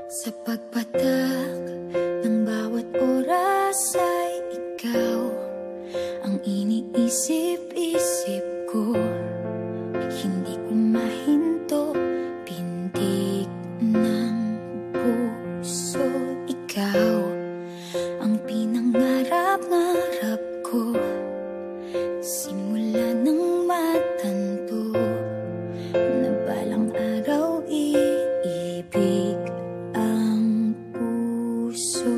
Sa pagpatak ng bawat oras ay ikaw ang iniisip-isip ko. Hindi ko mahinto, pintig ng puso. Ikaw ang pinangarap-ngarap ko, simula ng matanto na balang araw iibig ang puso.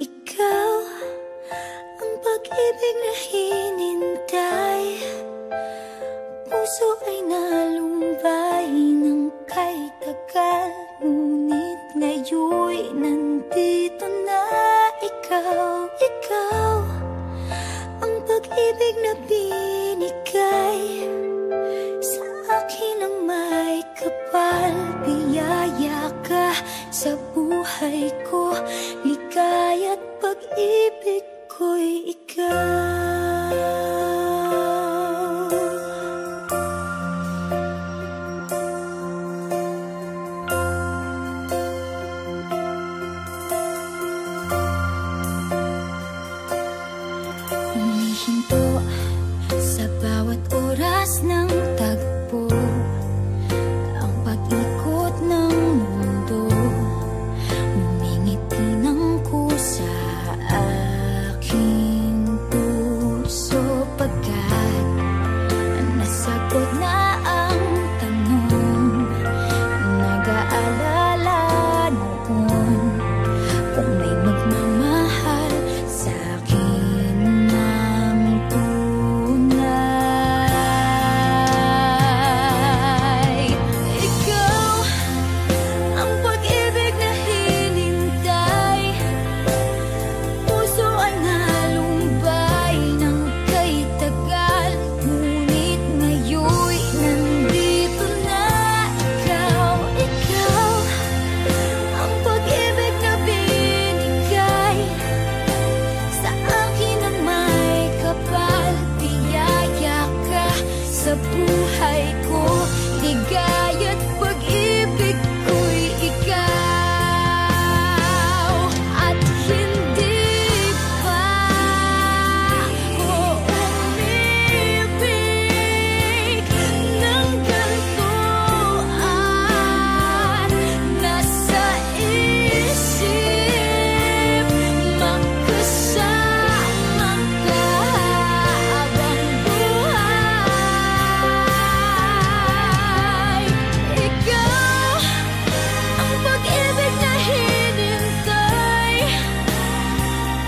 Ikaw ang pag-ibig na hinintay, puso ay nalumbay ng kay tagal, ngunit ngayon'y nandito na ikaw. Ikaw ang pag-ibig na binigay sa akin ang may kapal. Biyaya ka sa buhay ko, ligaya't pag-ibig ko'y ikaw. Humihinto sa bawat oras ng tagpo, ang pag-ikot ng mundo, ngumingiti ng kusa aking puso. Pagkat nasagot na ang tanong, nag-aalala noon kung may magmamahal sa akin ng tunay. Ikaw ang pag-ibig na hinintay, puso ay nalumbay ng kay tagal, ngunit ngayon'y nandito na ikaw. Ikaw ang pag-ibig na binigay sa akin ang may kapal. Biyaya ka sa buhay ko, ligaya't pag-ibig ko'y ikaw. At hindi pa ako umibig ng ganito, at nasa isip magkasama ka habang buhay. Ikaw ang pag-ibig na hinintay,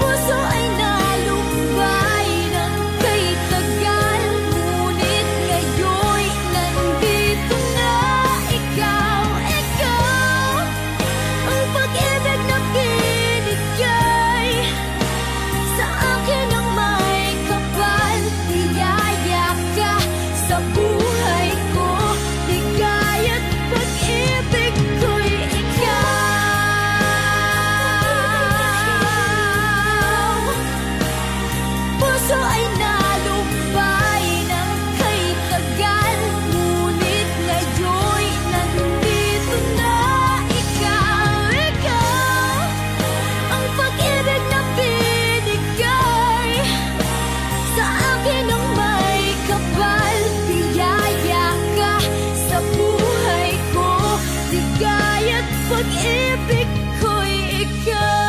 puso ay nalumbay ng kay tagal, ngunit ngayon'y nandito na ikaw. Ikaw ang pag-ibig na binigay sa akin ang may kapal. Biyaya ka sa buhay ko, ligaya't pag-ibig ko'y ikaw. Puso ay nalumbay ng kay tagal, ngunit ngayon'y nandito na ikaw. Ikaw ang pag-ibig na binigay sa akin ang may kapal. Biyaya ka sa buhay ko, ligaya't pag-ibig ko'y ikaw.